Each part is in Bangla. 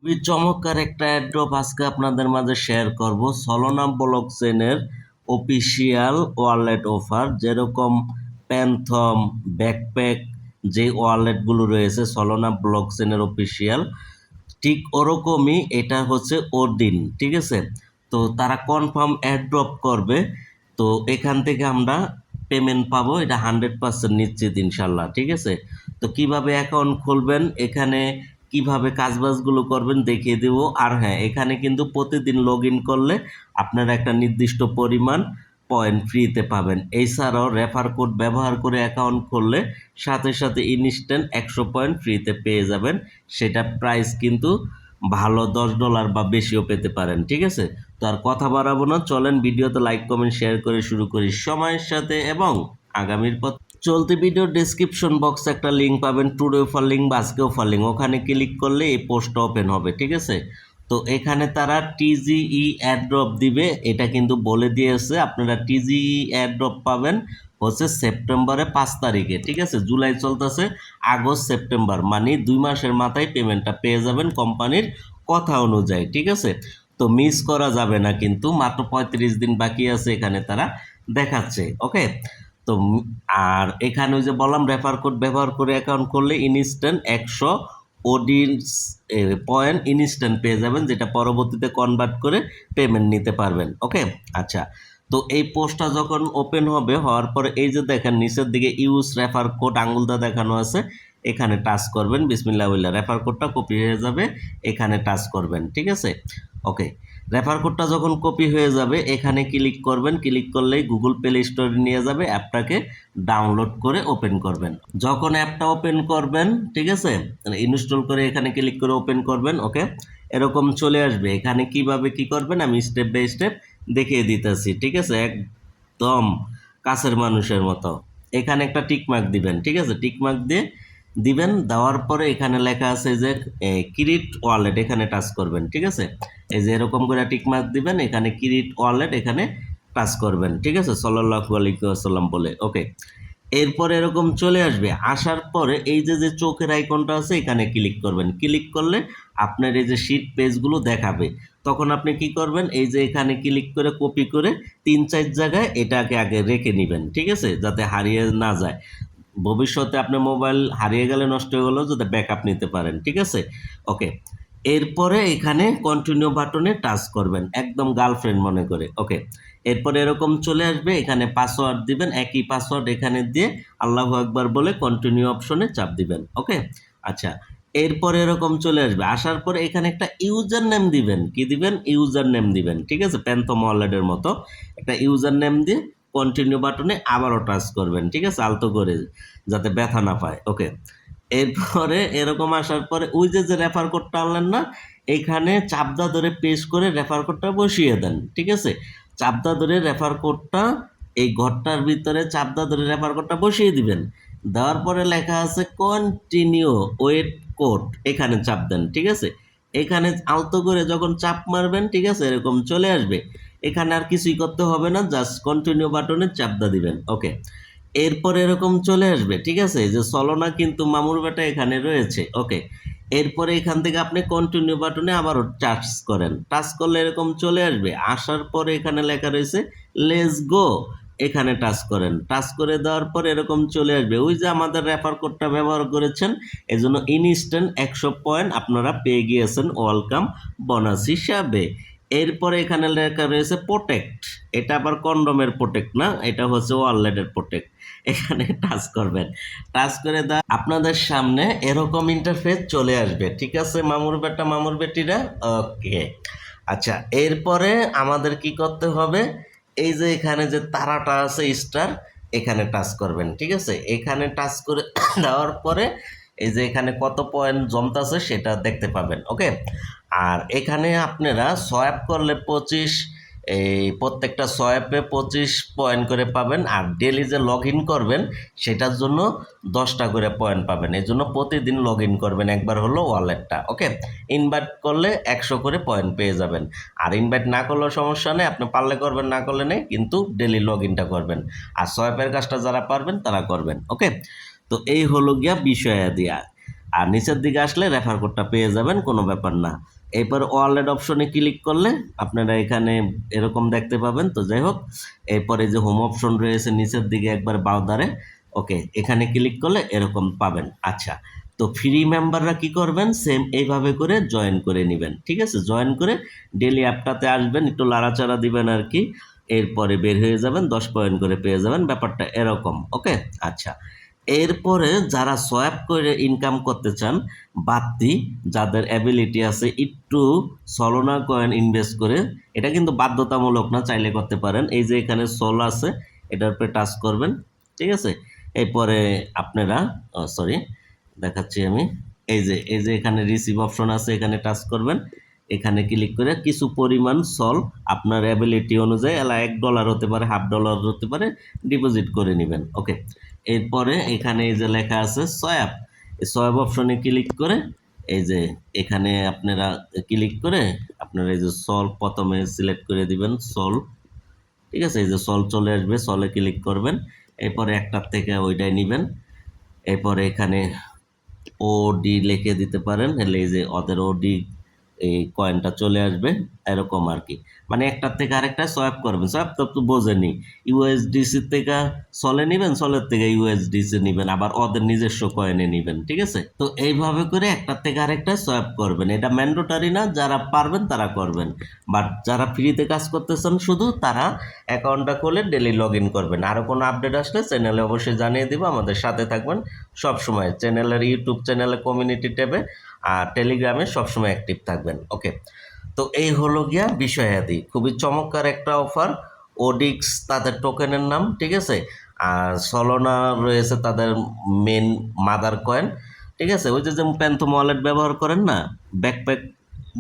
খুবই চমৎকার একটা অ্যাড্রপ আজকে আপনাদের মাঝে শেয়ার করব। সলোনা ব্লকচেনের অফিসিয়াল ওয়ালেট অফার, যেরকম প্যান্থম, ব্যাকপ্যাক, যে ওয়ালেটগুলো রয়েছে সলোনা ব্লকচেনের অফিসিয়াল, ঠিক ওরকমই এটা হচ্ছে ওর দিন, ঠিক আছে। তো তারা কনফার্ম অ্যাড্রপ করবে। তো এখান থেকে আমরা পেমেন্ট পাবো, এটা 100% নিশ্চিত ইনশাল্লাহ, ঠিক আছে। তো কিভাবে অ্যাকাউন্ট খুলবেন, এখানে কিভাবে কাজবাজগুলো করবেন দেখিয়ে দেব। আর হ্যাঁ, এখানে কিন্তু প্রতিদিন লগ ইন করলে আপনারা একটা নির্দিষ্ট পরিমাণ পয়েন্ট ফ্রিতে পাবেন। এছাড়াও রেফার কোড ব্যবহার করে অ্যাকাউন্ট খুললে সাথে সাথে ইনস্ট্যান্ট 100 পয়েন্ট ফ্রিতে পেয়ে যাবেন। সেটা প্রাইস কিন্তু ভালো, $10 বা বেশিও পেতে পারেন, ঠিক আছে। তো আর কথা বাড়াবো না, চলেন ভিডিওতে লাইক কমেন্ট শেয়ার করে শুরু করি সময়ের সাথে এবং আগামীর পথ। চলতি ভিডিও ডেসক্রিপশন বক্সে একটা লিঙ্ক পাবেন, টুডে অফার লিঙ্ক বা আজকে অফার লিঙ্ক, ওখানে ক্লিক করলে এই পোস্টটা ওপেন হবে, ঠিক আছে। তো এখানে তারা টিজিই অ্যাড্রপ দিবে, এটা কিন্তু বলে দিয়েছে। আপনারা টিজিই অ্যাড্রপ পাবেন হচ্ছে সেপ্টেম্বরে 5 তারিখে, ঠিক আছে। জুলাই চলতেছে, আগস্ট সেপ্টেম্বর, মানে 2 মাসের মাথায় পেমেন্টটা পেয়ে যাবেন কোম্পানির কথা অনুযায়ী, ঠিক আছে। তো মিস করা যাবে না, কিন্তু মাত্র 35 দিন বাকি আছে এখানে তারা দেখাচ্ছে, ওকে। তো আর এখানে ওই যে বললাম, রেফার কোড ব্যবহার করে অ্যাকাউন্ট করলে ইনস্ট্যান্ট 100 পয়েন্ট ইনস্ট্যান্ট পেয়ে যাবেন, যেটা পরবর্তীতে কনভার্ট করে পেমেন্ট নিতে পারবেন, ওকে। আচ্ছা, তো এই পোস্টটা যখন ওপেন হবে, হওয়ার পরে এই যে দেখেন নিচের দিকে ইউজ রেফার কোড আঙ্গুলটা দেখানো আছে, এখানে টাচ করবেন। বিসমিল্লাহ বললে রেফার কোডটা কপি হয়ে যাবে, এখানে টাচ করবেন, ঠিক আছে, ওকে। রেফার কোডটা যখন কপি হয়ে যাবে, এখানে ক্লিক করবেন। ক্লিক করলেই গুগল প্লে স্টোরে নিয়ে যাবে, অ্যাপটাকে ডাউনলোড করে ওপেন করবেন। যখন অ্যাপটা ওপেন করবেন, ঠিক আছে, ইনস্টল করে এখানে ক্লিক করে ওপেন করবেন, ওকে। এরকম চলে আসবে। এখানে কিভাবে কি করবেন আমি স্টেপ বাই স্টেপ দেখিয়ে দিতেছি, ঠিক আছে, একদম কাছের মানুষের মতো। এখানে একটা টিকমার্ক দিবেন, ঠিক আছে, টিকমার্ক দিয়ে দিবেন। দেওয়ার পরে এখানে লেখা আছে যে ক্রিয়েট ওয়ালেট, এখানে টাচ করবেন, ঠিক আছে। এই যে এরকম করে টিকমার্ক দিবেন, এখানে ক্রিয়েট ওয়ালেট, এখানে টাচ করবেন, ঠিক আছে, সাল্লাল্লাহু আলাইহি ওয়াসাল্লাম বলে, ওকে। এরপরে এরকম চলে আসবে। আসার পরে এই যে যে চোখের আইকনটা আছে, এখানে ক্লিক করবেন। ক্লিক করলে আপনার এই যে শিট পেজগুলো দেখাবে। তখন আপনি কি করবেন, এই যে এখানে ক্লিক করে কপি করে 3-4 জায়গায় এটাকে আগে রেখে নেবেন, ঠিক আছে, যাতে হারিয়ে না যায়। ভবিষ্যতে আপনার মোবাইল হারিয়ে গেলে, নষ্ট হয়ে গেলেও যাতে ব্যাকআপ নিতে পারেন, ঠিক আছে, ওকে। এরপরে এখানে কন্টিনিউ বাটনে টাচ করবেন, একদম গার্লফ্রেন্ড মনে করে, ওকে। এরপরে এরকম চলে আসবে, এখানে পাসওয়ার্ড দিবেন, একই পাসওয়ার্ড এখানে দিয়ে আল্লাহু আকবার বলে কন্টিনিউ অপশনে চাপ দিবেন, ওকে। আচ্ছা, এরপরে এরকম চলে আসবে। আসার পরে এখানে একটা ইউজার নেম দিবেন, কি দিবেন, ইউজার নেম দিবেন, ঠিক আছে, প্যান্থম ওয়ালেটের মতো একটা ইউজার নেম দিয়ে কন্টিনিউ বাটনে আবারও টাচ করবেন, ঠিক আছে, আলতো করে, যাতে ব্যথা না পায়, ওকে। এরপরে এরকম আসার পরে ওই যে যে রেফার কোডটা আনলেন না, এখানে চাপদা ধরে পেস্ট করে রেফার কোডটা বসিয়ে দেন, ঠিক আছে। চাপদা ধরে রেফার কোডটা এই ঘরটার ভিতরে চাপদা ধরে রেফার কোডটা বসিয়ে দিবেন। দেওয়ার পরে লেখা আছে কন্টিনিউ ওয়েট কোড, এখানে চাপ দেন, ঠিক আছে। এখানে আলতো করে যখন চাপ মারবেন, ঠিক আছে, এরকম চলে আসবে। এখানে আর কিছুই করতে হবে না, জাস্ট কন্টিনিউ বাটনে চাপদা দিবেন, ওকে। এরপর এরকম চলে আসবে, ঠিক আছে, যে সলোনা কিন্তু মামুর বেটা এখানে রয়েছে, ওকে। এরপরে এখান থেকে আপনি কন্টিনিউ বাটনে আবারও টাচ করেন, টাচ করলে এরকম চলে আসবে। আসার পরে এখানে লেখা রয়েছে লেটস গো, এখানে টাচ করেন। টাচ করে দেওয়ার পর এরকম চলে আসবে, ওই যে আমাদের রেফার কোডটা ব্যবহার করেছেন, এজন্য ইনস্ট্যান্ট 100 পয়েন্ট আপনারা পেয়ে গিয়েছেন ওয়েলকাম বোনাস হিসাবে। এরপরে এখানে লেখা রয়েছে প্রোটেক্ট, এটা আবার কন্ডোমের প্রোটেক্ট না, এটা হচ্ছে ওয়ালেটের প্রোটেক্ট। এখানে টাচ করবেন। টাচ করে আপনাদের সামনে এরকম ইন্টারফেস চলে আসবে, ঠিক আছে মামুর বেটা মামুর বেটিরা, ওকে। আচ্ছা, এরপরে আমাদের কি করতে হবে, এই যে এখানে যে তারাটা আছে স্টার, এখানে টাচ করবেন, ঠিক আছে। এখানে টাচ করে দেওয়ার পরে এই যে এখানে কত পয়েন্ট জমতাছে সেটা দেখতে পাবেন, ওকে। আর এখানে আপনারা সোয়াপ করলে 25, এই প্রত্যেকটা সোয়াপে 25 পয়েন্ট করে পাবেন। আর ডেলি যে লগ ইন করবেন সেটার জন্য 10টা করে পয়েন্ট পাবেন। এই জন্য প্রতিদিন লগ ইন করবেন একবার হলো ওয়ালেটটা, ওকে। ইনভাইট করলে 100 করে পয়েন্ট পেয়ে যাবেন। আর ইনভাইট না করলেও সমস্যা নেই, আপনি পারলে করবেন, না করলে নেই, কিন্তু ডেলি লগ ইনটা করবেন। আর সোয়াপের কাজটা যারা পারবেন তারা করবেন, ওকে। তো এই হলো গিয়া বিষয়া দিয়া। আর নিচের দিকে আসলে রেফার কোডটা পেয়ে যাবেন, কোনো ব্যাপার না। এরপর ওয়ালেট অপশনে ক্লিক করলে আপনারা এখানে এরকম দেখতে পাবেন। তো যাই হোক, এরপরে যে হোম অপশন রয়েছে নিচের দিকে একবার বাঁ ধারে, ওকে, এখানে ক্লিক করলে এরকম পাবেন। আচ্ছা, তো ফ্রি মেম্বাররা কি করবেন, সেম এইভাবে করে জয়েন করে নেবেন। ঠিক আছে, জয়েন করে ডেলি অ্যাপটাতে আসবেন, একটু লাড়াচাড়া দিবেন আর কি, এরপরে বের হয়ে যাবেন, 10 পয়েন্ট করে পেয়ে যাবেন। ব্যাপারটা এরকম। ওকে, আচ্ছা, এরপরে যারা সোয়াপ করে ইনকাম করতে চান, বাড়তি যাদের অ্যাবিলিটি আছে একটু সলোনা কয়েন ইনভেস্ট করে, এটা কিন্তু বাধ্যতামূলক না, চাইলে করতে পারেন। এই যে এখানে সোল আছে, এটার উপরে টাচ করবেন। ঠিক আছে, এরপরে আপনারা, সরি দেখাচ্ছি আমি, এই যে এখানে রিসিভ অপশন আছে, এখানে টাচ করবেন। এখানে ক্লিক করে কিছু পরিমাণ সল আপনার অ্যাবিলিটি অনুযায়ী, এলা $1 হতে পারে, $1/2 হতে পারে, ডিপোজিট করে নেবেন। ওকে, এরপরে এখানে এই যে লেখা আছে সোয়াপ, এই সোয়াপ অপশনে ক্লিক করে এই যে এখানে আপনারা ক্লিক করে আপনারা এই যে সল প্রথমে সিলেক্ট করে দিবেন, সল। ঠিক আছে, এই যে সল চলে আসবে, সলে ক্লিক করবেন। এরপরে একটার থেকে ওইটাই নেবেন। এরপরে এখানে ওডি লিখে দিতে পারেন, এলে এই যে ওদের ওডি এই কয়েনটা চলে আসবে, এরকম আর কি। মানে একটার থেকে আরেকটা সোয়াপ করবেন, সোয়াপ তো বোঝেনি, ইউএসডিসি থেকে সলে নেবেন, সলের থেকে ইউএসডিসি নেবেন, আবার ওদের নিজস্ব কয়েনে নেবেন। ঠিক আছে, তো এইভাবে করে একটার থেকে আরেকটা সোয়াপ করবেন। এটা ম্যান্ডেটরি না, যারা পারবেন তারা করবেন, বাট যারা ফ্রিতে কাজ করতেছেন শুধু তারা অ্যাকাউন্টটা খুলে ডেলি লগ ইন করবেন। আরও কোনো আপডেট আসলে চ্যানেলে অবশ্যই জানিয়ে দিব, আমাদের সাথে থাকবেন সব সময়। চ্যানেলের ইউটিউব চ্যানেলে কমিউনিটি ট্যাবে আর টেলিগ্রামে সবসময় অ্যাক্টিভ থাকবেন। ওকে, তো এই হলো গিয়া বিষয়াদি, খুবই চমৎকার একটা অফার। ওডিক্স তাদের টোকেনের নাম। ঠিক আছে, আর সলোনা রয়েছে তাদের মেন মাদার কয়েন। ঠিক আছে, ওই যে যেমন প্যান্থম ওয়ালেট ব্যবহার করেন না, ব্যাকপ্যাক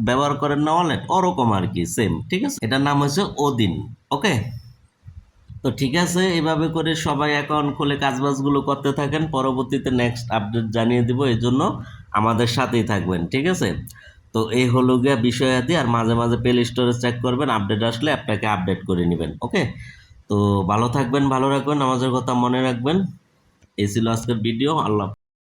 ব্যবহার করেন না ওয়ালেট, ওরকম আর কি, সেম। ঠিক আছে, এটার নাম হচ্ছে ওদিন। ওকে, তো ঠিক আছে, এভাবে করে সবাই অ্যাকাউন্ট খুলে কাজবাজগুলো করতে থাকেন, পরবর্তীতে নেক্সট আপডেট জানিয়ে দিব, এই জন্য আমাদের সাথেই থাকবেন। ঠিক আছে, তো এই হলো গিয়া বিষয়াদি। আর মাঝে মাঝে প্লে স্টোরে চেক করবেন, আপডেট আসলে অ্যাপটাকে আপডেট করে নেবেন। ওকে, তো ভালো থাকবেন, ভালো রাখবেন, আমাদের কথা মনে রাখবেন। এই ছিল আজকের ভিডিও। আল্লাহ হাফেজ।